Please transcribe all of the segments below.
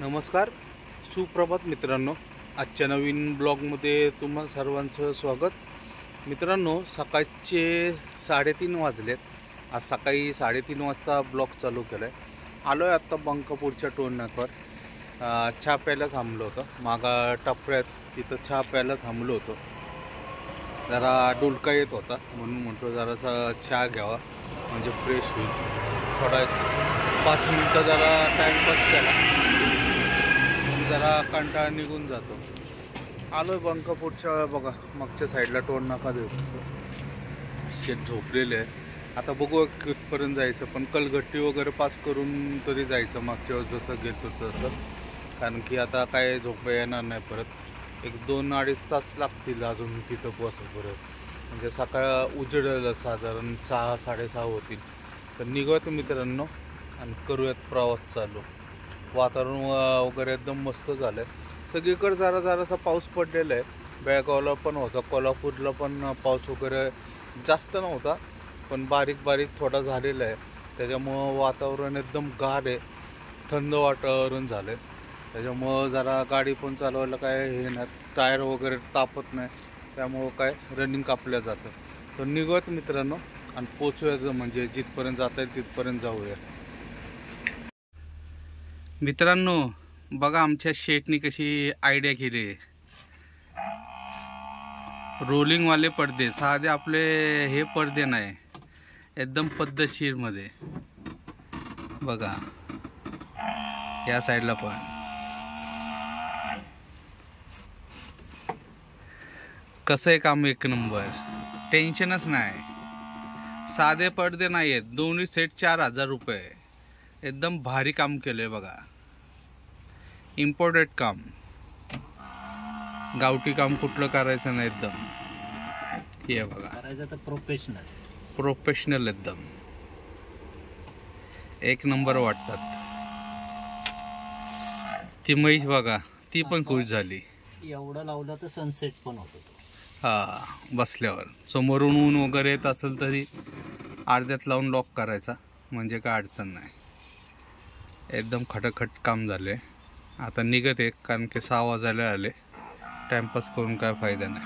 नमस्कार, सुप्रभात मित्रांनो. आजच्या नवीन ब्लॉगमध्ये तुम्हा सर्वांचं स्वागत. मित्रांनो, सकाळचे 3:30 वाजलेत. आज सकाळी 3:30 वाजता ब्लॉग चालू केला आहे. आलो आहे आत्ता बंकापूरच्या टोल नाक्यावर. चहा प्यायला थांबलो होतो. मागा टपऱ्यात तिथं चहा प्यायला थांबलो होतो. जरा डुलका येत होता म्हणून म्हणतो जरासा चहा घ्यावा म्हणजे फ्रेश होईल. थोडा 5 मिनटं जरा टाईमपास केला, जरा कंटाळा निघून जातो. आलोय बंकापूरच्या बघा मागच्या साईडला टोल नाका देतो. शेत झोपलेले आहे. आता बघू कितपर्यंत जायचं, पण कलगट्टी वगैरे पास करून तरी जायचं मागच्या वेळेस जसं घेतो तसं. कारण की आता काय झोप येणार नाही परत. 1-2-2.5 तास लागतील अजून तिथं पोहोचेपर्यंत. म्हणजे सकाळ उजेडलं साधारण 6-6:30 होतील. तर निघूयात मित्रांनो आणि करूयात प्रवास चालू. वातावरण वगैरे एकदम मस्त झालं आहे. सगळीकडे जरासा पाऊस पडलेला आहे. बेळगावला पण होता, कोल्हापूरला पण पाऊस वगैरे जास्त नव्हता, पण बारीक बारीक थोडा झालेला आहे. त्याच्यामुळं वातावरण एकदम गार आहे, थंड वातावरण झालं आहे. त्याच्यामुळं जरा गाडी पण चालवायला काय हे नाही, टायर वगैरे तापत नाही. त्यामुळं काय रनिंग कापल्या जातं. तर निघूयात मित्रांनो आणि पोचूयात, म्हणजे जिथपर्यंत जाता येईल तिथपर्यंत जाऊया. मित्रांनो बघा आमच्या शेटनी कशी आयडिया केली आहे. रोलिंगवाले पडदे, साधे आपले हे पडदे नाही, एकदम पद्धतशीरमध्ये. बघा या साईडला पण कसं आहे काम, एक नंबर. टेन्शनच नाही. साधे पडदे नाही आहेत, दोन्ही सेट 4,000 रुपये. एकदम भारी काम केलंय बघा. इम्पोर्टेड काम, गावठी काम कुठलं करायचं नाही. एकदम हे बघा, करायचं तर प्रोफेशनल एकदम एक नंबर वाटतात. ती म्हैस बघा, ती पण खुश झाली. एवढं लावलं तर सनसेट पण होतो. हा, बसल्यावर समोरून ऊन वगैरे येत असेल तरी अर्ध्यात लावून लॉक करायचा, म्हणजे काय अडचण नाही. एकदम खटाखट काम झाले. आता निघत आहे, कारण की 6 वाजायला आले. टाइमपास करून काय फायदा नाही.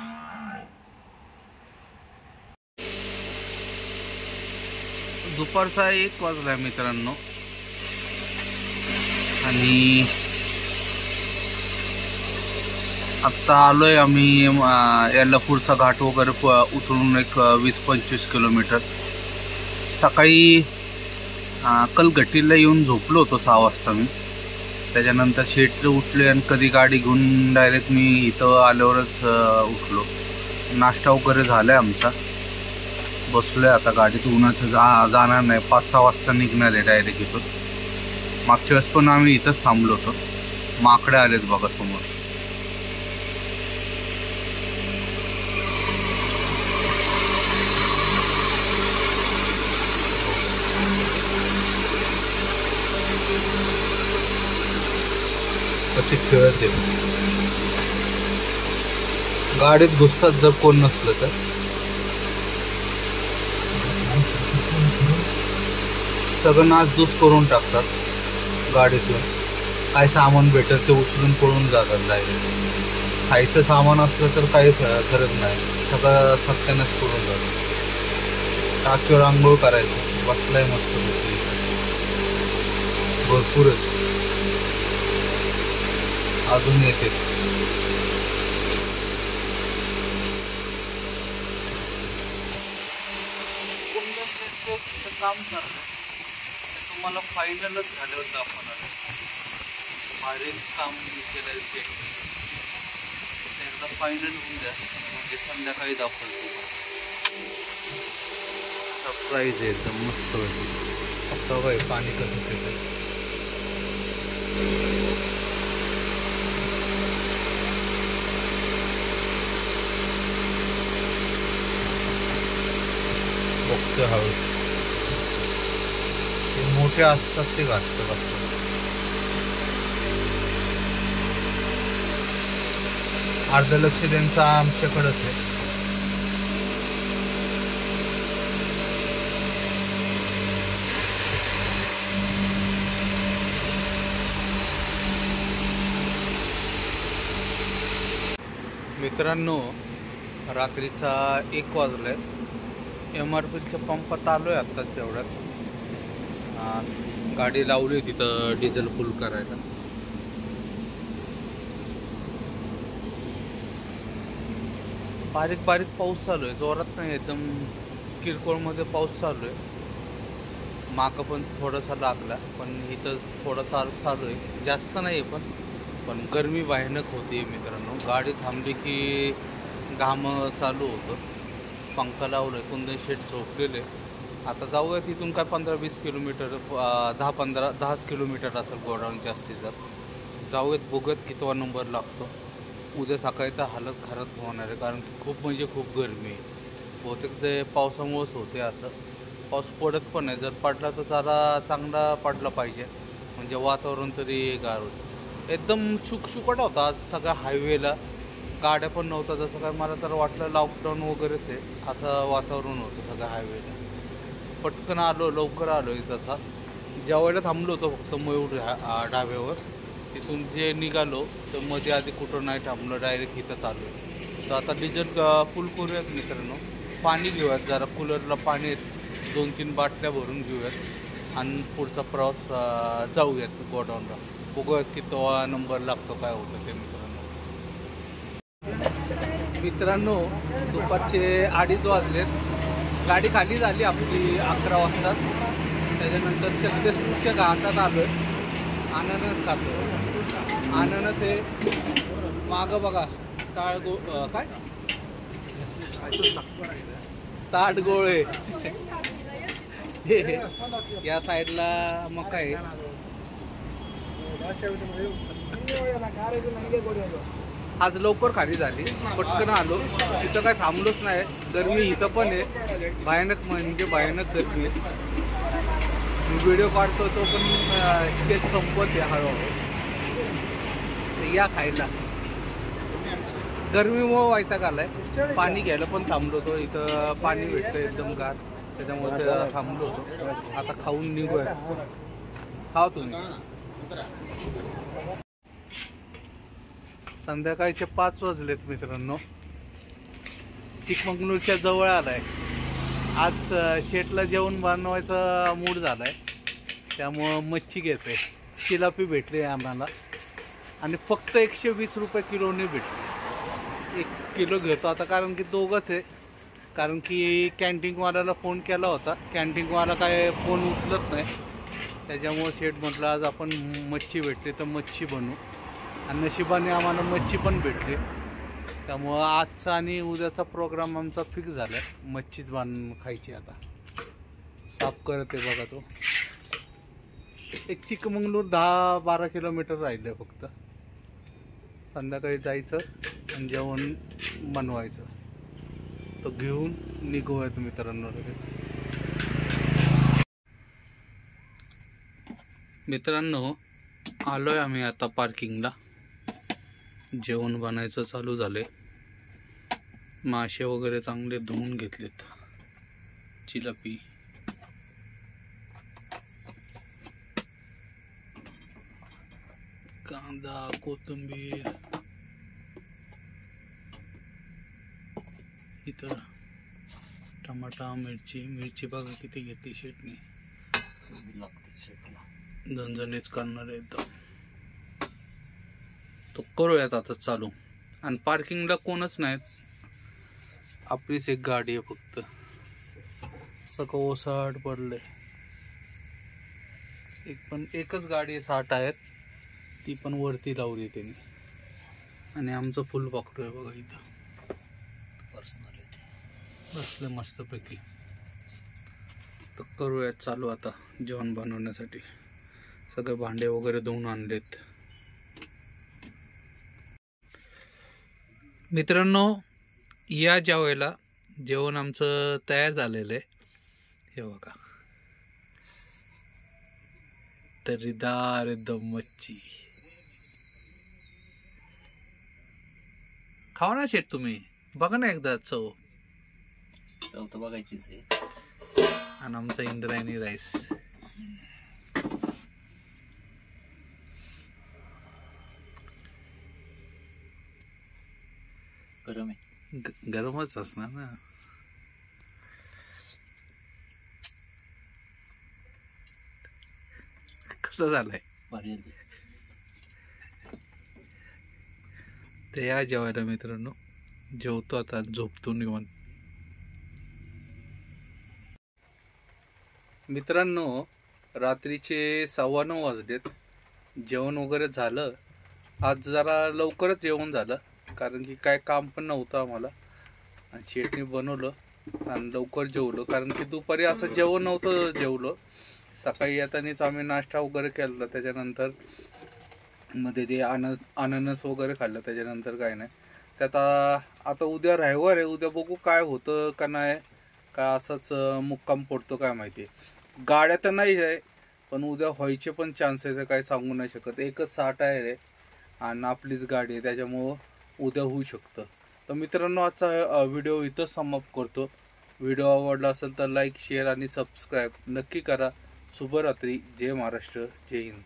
दुपारचा 1 वाजला मित्रांनो. आणि आत्ता आलोय आम्ही यालापूरचा घाट वगैरे उतरून एक 20-25 किलोमीटर. सकाळी कलगट्टीला येऊन झोपलो होतो 6 वाजता मी. त्याच्यानंतर शेट उठले आणि कधी गाडी घेऊन डायरेक्ट मी इथं आल्यावरच उठलो. नाश्ता वगैरे झाला आहे आमचा. बसलो आहे आता गाडीत. उन्हाचं जाणार नाही, 5-6 वाजता निघणार आहे डायरेक्ट इथून. मागच्या वेळेस पण आम्ही इथंच थांबलो होतो. माकडे आलेत बघा समोर. कसे खेळत आहे गाडीत घुसतात जर कोण नसलं तर. सगळं नासधूस करून टाकतात गाडीतून. काय सामान भेटत ते उचलून पळून जातात डायरेक्ट. खायचं सामान असलं तर काहीच करत नाही, सगळं सत्यानच करून जातात. टाकीवर आंघोळ करायचं, बसलाय मस्त भरपूरच. अजून येते. काम चाललं, तुम्हाला फायनलच झाल्यावर दाखवणार. भारी काम केलं ते, एकदा फायनल होऊन द्या म्हणजे संध्याकाळी दाखवतो. सरप्राईज आहे एकदम मस्त. आता बाई पाणी कसं येतं. बघतो हळूच. ते मोठे असतात ते घातलं असतात. अर्ध लक्ष त्यांचं आमच्याकडंच आहे. मित्रांनो, रात्रीचा 1 वाजलाय. MRPच्या पंपात आलोय आत्ताच एवढ्यात. गाडी लावली तिथं डिझेल फुल करायला. बारीक बारीक पाऊस चालू आहे, जोरात नाही, एकदम किरकोळमध्ये पाऊस चालू आहे. मागं पण थोडासा लागला, पण इथं थोडा चालू आहे, जास्त नाही आहे. पण गरमी भयानक होती मित्रांनो. गाडी थांबली की घाम चालू होतं. पंखा लावलं, कुंदन शेट झोपलेले. आता जाऊया तिथून काय 15-20 किलोमीटर, 10-10 किलोमीटर असेल गोडाऊन जास्तीचा. जाऊयात, बघूयात कितवा नंबर लागतो. उद्या सकाळी तर हालत खराब होणार आहे, कारण की खूप म्हणजे खूप गरमी आहे. बहुतेक ते पावसामुळेच होते असं. पाऊस पडत पण आहे, जर पडला तर जरा चांगला पडला पाहिजे, म्हणजे वातावरण तरी गार होतं. एकदम शुकशुकट होता आज सगळ्या हायवेला, गाड्या पण नव्हत्या. जसं काय मला तर वाटलं लॉकडाऊन वगैरेच आहे, असं वातावरण होतं सगळ्या हायवेला. पटकन आलो, लवकर आलो इथंचा. जेवायला थांबलो होतो फक्त मयूर ढाब्यावर. तिथून जे निघालो तर मध्ये आधी कुठं नाही थांबलो, डायरेक्ट इथं चालू आहे. तर आता डिझेल फुल करूयात मित्रांनो. पाणी घेऊयात, जरा कूलरला पाणी 2-3 बाटल्या भरून घेऊयात आणि पुढचा प्रवास जाऊयात गोडाऊनला. बघूयात कितवा नंबर लागतो, काय होतं ते मित्रांनो. दुपारचे 2:30 वाजलेत. गाडी खाली झाली आपली 11 वाजताच. त्याच्यानंतर शक्तेश्वरच्या घाटात आलो आहे. अननस खातो. अननस हे मागं बघा, काय ताटगोळे. या साईडला मका आहे. आज लवकर खाली झाली, पटकन आलो. इथं काय थांबलोच नाही. गरमी इथं पण आहे, भयानक म्हणजे भयानक गरमी आहे. व्हिडिओ काढतो तो पण शेत संपत आहे हळूहळू. या खायला गरमीमुळं वैताग आलाय. पाणी घ्यायला पण थांबलो होतो, इथं पाणी भेटतं एकदम गार, त्याच्यामुळे थांबलो होतो. आता खाऊन निघूया. खावा तुम्ही. संध्याकाळचे 5 वाजलेत मित्रांनो. चिकमंगळूरच्या जवळ आलाय. आज शेटला जेवण बनवायचा मूड झालाय, त्यामुळं मच्छी घेतोय. चिलापी भेटली आम्हाला आणि फक्त 120 रुपये किलोने भेटली. 1 किलो घेतो आता, कारण की दोघंच आहे. कारण की कॅन्टीनवाल्याला फोन केला होता, कॅन्टीनवाला काय फोन उचलत नाही. त्याच्यामुळं शेट म्हटलं आज आपण मच्छी भेटली तर मच्छी बनवू, आणि नशिबाने आम्हाला मच्छी पण भेटली. त्यामुळं आजचा आणि उद्याचा प्रोग्राम आमचा फिक्स झाला आहे. मच्छीच खायची. आता साफ करत आहे बघा तो. एक चिकमंगळूर 10-12 किलोमीटर राहिलं फक्त. संध्याकाळी जायचं आणि जेवण बनवायचं. तो घेऊन निघूयात मित्रांनो लगेच. मित्रांनो, आलोय आम्ही आता पार्किंगला. जेवण बनायचं चालू झालंय. मासे वगैरे चांगले धुवून घेतलेत. चिलापी, कांदा, कोथिंबीर, इथं टमाटा, मिरची बघा किती घेतली शेटने. झणझणीच करणार आहे एकदम. तो करूयात आता चालू. आणि पार्किंगला कोणच नाहीत, आपलीच एक गाडी आहे फक्त. सगळं ओसाड पडलंय. एकच गाडी आहे, 6 टायर, ती पण वरती लावली त्यांनी. आणि आमचं फुल पकडू आहे बघा इथं. पर्सनॅलिटी बसले मस्तपैकी. तर करूयात चालू आता जेवण बनवण्यासाठी. सगळे भांडे वगैरे धुवून आणलेत मित्रांनो. या जेवायला जेवण आमचं तयार झालेलं आहे. हे बघा, तर्रीदार एकदम मच्छी. खावा ना शेट तुम्ही, बघा ना एकदा चव तर बघायचीच आहे. आणि आमचा इंद्रायणी राईस. गरम आहे. गरमच असणार ना. कसं झालंय भारी आहे. ते या जेवायला मित्रांनो. जेवतो आता, झोपतो निवांत. मित्रांनो रात्रीचे 9:15 वाजलेत. जेवण वगैरे झालं. आज जरा लवकरच जेवण झालं कारण की काय काम पण नव्हतं आम्हाला आणि शेटने बनवलं आणि लवकर जेवलो कारण की दुपारी असं जेवण नव्हतं जेवलो. सकाळी येतानाच आम्ही नाश्ता वगैरे केला, त्याच्यानंतर मध्ये ते अननस वगैरे खाल्लं, त्याच्यानंतर काय नाही. त्यात आता उद्या रविवार आहे. उद्या बघू काय होतं का नाही, का असंच मुक्काम पडतो काय माहिती. गाड्या तर नाही आहे पण उद्या व्हायचे पण चान्सेस आहे, काही सांगू नाही शकत. एकच 6 टायर आहे आणि आपलीच गाडी आहे, त्याच्यामुळं उद्या होऊ शकतं. तर मित्रांनो आजचा व्हिडिओ इथंच समाप्त करतो. व्हिडिओ आवडला असेल तर लाईक, शेअर आणि सबस्क्राईब नक्की करा. शुभरात्री. जय महाराष्ट्र, जय हिंद.